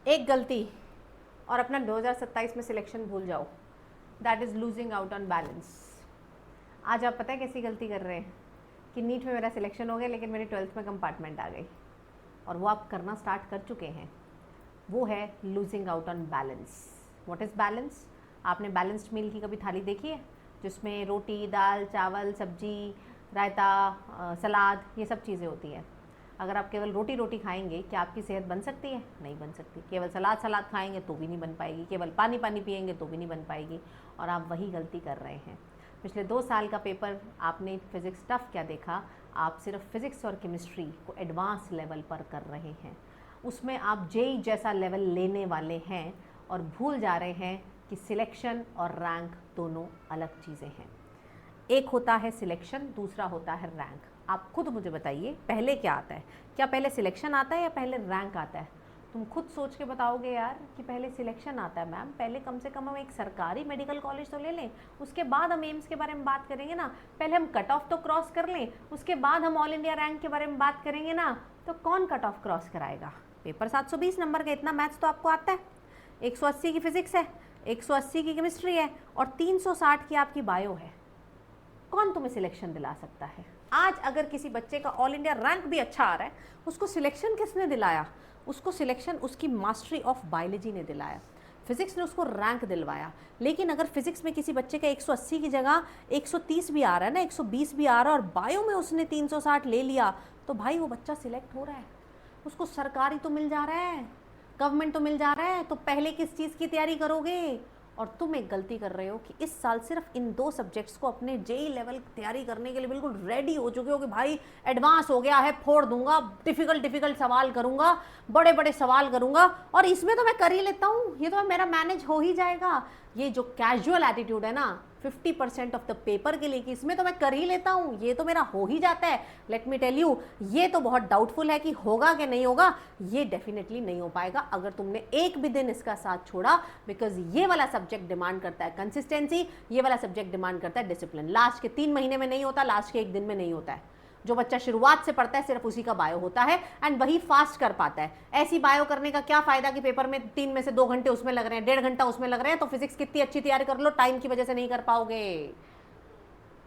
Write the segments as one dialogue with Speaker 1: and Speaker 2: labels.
Speaker 1: एक गलती और अपना 2027 में सिलेक्शन भूल जाओ, that is losing out on balance. आज आप पता है कैसी गलती कर रहे हैं कि नीट में मेरा सिलेक्शन हो गया लेकिन मेरी 12th में कंपार्टमेंट आ गई, और वो आप करना स्टार्ट कर चुके हैं। वो है losing out on balance. What is balance? आपने बैलेंस्ड मील की कभी थाली देखी है जिसमें रोटी, दाल, चावल, सब्जी, रायता, सलाद, ये सब चीज़ें होती हैं। अगर आप केवल रोटी रोटी खाएंगे, क्या आपकी सेहत बन सकती है? नहीं बन सकती। केवल सलाद सलाद खाएंगे तो भी नहीं बन पाएगी, केवल पानी पानी पिएंगे तो भी नहीं बन पाएगी। और आप वही गलती कर रहे हैं। पिछले 2 साल का पेपर आपने फिज़िक्स टफ क्या देखा, आप सिर्फ फिज़िक्स और केमिस्ट्री को एडवांस लेवल पर कर रहे हैं। उसमें आप जेई जैसा लेवल लेने वाले हैं और भूल जा रहे हैं कि सिलेक्शन और रैंक दोनों अलग चीज़ें हैं। एक होता है सिलेक्शन, दूसरा होता है रैंक। आप खुद मुझे बताइए पहले क्या आता है? क्या पहले सिलेक्शन आता है या पहले रैंक आता है? तुम खुद सोच के बताओगे यार कि पहले सिलेक्शन आता है। मैम पहले कम से कम हम एक सरकारी मेडिकल कॉलेज तो ले लें, उसके बाद हम एम्स के बारे में बात करेंगे ना। पहले हम कट ऑफ तो क्रॉस कर लें, उसके बाद हम ऑल इंडिया रैंक के बारे में बात करेंगे ना। तो कौन कट ऑफ क्रॉस कराएगा? पेपर 720 नंबर का, इतना मैथ्स तो आपको आता है। 180 की फिजिक्स है, 180 की केमिस्ट्री है और 360 की आपकी बायो है। कौन तुम्हें सिलेक्शन दिला सकता है? आज अगर किसी बच्चे का ऑल इंडिया रैंक भी अच्छा आ रहा है, उसको सिलेक्शन किसने दिलाया? उसको सिलेक्शन उसकी मास्टरी ऑफ बायोलॉजी ने दिलाया, फिजिक्स ने उसको रैंक दिलवाया। लेकिन अगर फिजिक्स में किसी बच्चे का 180 की जगह 130 भी आ रहा है ना, 120 भी आ रहा है और बायो में उसने 360 ले लिया, तो भाई वो बच्चा सिलेक्ट हो रहा है, उसको सरकारी तो मिल जा रहा है, गवर्नमेंट तो मिल जा रहा है। तो पहले किस चीज़ की तैयारी करोगे? और तुम एक गलती कर रहे हो कि इस साल सिर्फ इन 2 सब्जेक्ट्स को अपने जेई लेवल तैयारी करने के लिए बिल्कुल रेडी हो चुके हो कि भाई एडवांस हो गया है, फोड़ दूंगा, डिफिकल्ट सवाल करूंगा, बड़े बड़े सवाल करूंगा और इसमें तो मैं कर ही लेता हूँ, ये तो मेरा मैनेज हो ही जाएगा। ये जो कैजुअल एटीट्यूड है ना 50% ऑफ द पेपर के लिए कि इसमें तो मैं कर ही लेता हूँ, ये तो मेरा हो ही जाता है, लेट मी टेल यू, ये तो बहुत डाउटफुल है कि होगा कि नहीं होगा। ये डेफिनेटली नहीं हो पाएगा अगर तुमने एक भी दिन इसका साथ छोड़ा, बिकॉज ये वाला सब्जेक्ट डिमांड करता है कंसिस्टेंसी, ये वाला सब्जेक्ट डिमांड करता है डिसिप्लिन। लास्ट के 3 महीने में नहीं होता, लास्ट के 1 दिन में नहीं होता है। जो बच्चा शुरुआत से पढ़ता है सिर्फ उसी का बायो होता है एंड वही फास्ट कर पाता है। ऐसी बायो करने का क्या फायदा कि पेपर में 3 में से 2 घंटे उसमें लग रहे हैं, 1.5 घंटा उसमें लग रहे हैं, तो फिजिक्स कितनी अच्छी तैयारी कर लो, टाइम की वजह से नहीं कर पाओगे।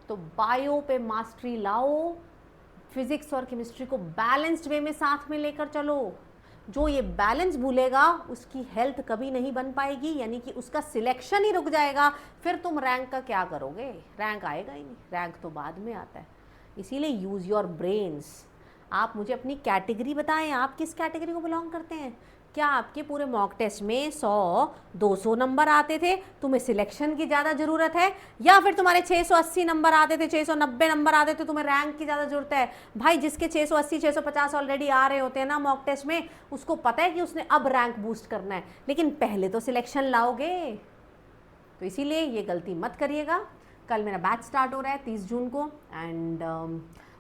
Speaker 1: तो बायो पे मास्टरी लाओ, फिजिक्स और केमिस्ट्री को बैलेंस्ड वे में साथ में लेकर चलो। जो ये बैलेंस भूलेगा उसकी हेल्थ कभी नहीं बन पाएगी, यानी कि उसका सिलेक्शन ही रुक जाएगा। फिर तुम रैंक का क्या करोगे? रैंक आएगा ही नहीं, रैंक तो बाद में आता है। इसीलिए यूज़ योर ब्रेन्स। आप मुझे अपनी कैटेगरी बताएं, आप किस कैटेगरी को बिलोंग करते हैं? क्या आपके पूरे मॉक टेस्ट में 100-200 नंबर आते थे, तुम्हें सिलेक्शन की ज़्यादा ज़रूरत है, या फिर तुम्हारे 680 नंबर आते थे, 690 नंबर आते थे, तुम्हें रैंक की ज़्यादा ज़रूरत है? भाई जिसके 680-650 ऑलरेडी आ रहे होते हैं ना मॉक टेस्ट में, उसको पता है कि उसने अब रैंक बूस्ट करना है, लेकिन पहले तो सिलेक्शन लाओगे। तो इसीलिए ये गलती मत करिएगा। कल मेरा बैच स्टार्ट हो रहा है 30 जून को एंड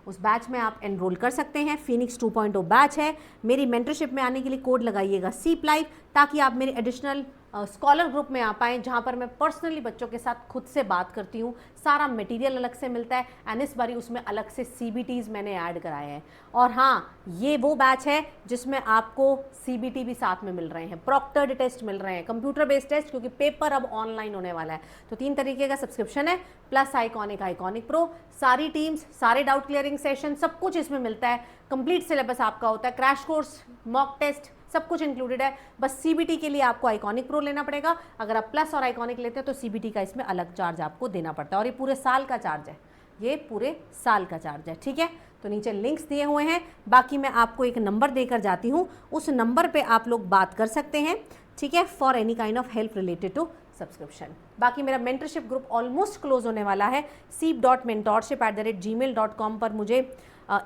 Speaker 1: उस बैच में आप एनरोल कर सकते हैं। फिनिक्स 2.0 बैच है। मेरी मेंटरशिप में आने के लिए कोड लगाइएगा CPLIVE, ताकि आप मेरे एडिशनल स्कॉलर ग्रुप में आ पाएँ, जहाँ पर मैं पर्सनली बच्चों के साथ खुद से बात करती हूँ। सारा मटेरियल अलग से मिलता है एंड इस बारी उसमें अलग से CBTs मैंने ऐड कराए हैं। और हाँ, ये वो बैच है जिसमें आपको CBT भी साथ में मिल रहे हैं, प्रॉक्टर्ड टेस्ट मिल रहे हैं, कंप्यूटर बेस्ड टेस्ट, क्योंकि पेपर अब ऑनलाइन होने वाला है। तो 3 तरीके का सब्सक्रिप्शन है, प्लस आइकॉनिक प्रो, सारी टीम्स, सारे डाउट क्लियरिंग सेशन, सब कुछ इसमें मिलता है। कंप्लीट सिलेबस आपका होता है, क्रैश कोर्स, मॉक टेस्ट, सब कुछ इंक्लूडेड है। बस CBT के लिए आपको आइकॉनिक प्रो लेना पड़ेगा। अगर आप प्लस और आइकॉनिक लेते हो तो CBT का इसमें अलग चार्ज आपको देना पड़ता है, और ये पूरे साल का चार्ज है, ये पूरे साल का चार्ज है, ठीक है। तो नीचे लिंक्स दिए हुए हैं। बाकी मैं आपको एक नंबर देकर जाती हूँ, उस नंबर पे आप लोग बात कर सकते हैं, ठीक है, for any kind of help related to subscription. बाकी मेरा मेंटरशिप ग्रुप ऑलमोस्ट क्लोज होने वाला है। seep.mentorship@gmail.com पर मुझे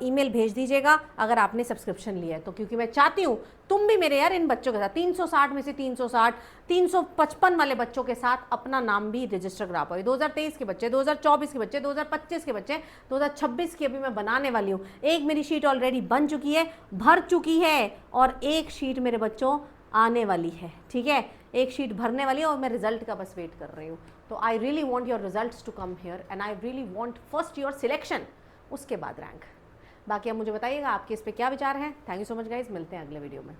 Speaker 1: ईमेल भेज दीजिएगा अगर आपने सब्सक्रिप्शन लिया है तो, क्योंकि मैं चाहती हूँ तुम भी मेरे यार इन बच्चों के साथ 360 में से 360, 355 वाले बच्चों के साथ अपना नाम भी रजिस्टर करा पाओ। 2023 के बच्चे, 2024 के बच्चे, 2025 के बच्चे, 2026 की अभी मैं बनाने वाली हूँ। एक मेरी शीट ऑलरेडी बन चुकी है, भर चुकी है, और एक शीट मेरे बच्चों आने वाली है, ठीक है। एक शीट भरने वाली है और मैं रिजल्ट का बस वेट कर रही हूँ। तो I really want your results to come here and I really want first your selection, उसके बाद रैंक। बाकी आप मुझे बताइएगा आपके इस पे क्या विचार हैं। Thank you so much guys, मिलते हैं अगले वीडियो में।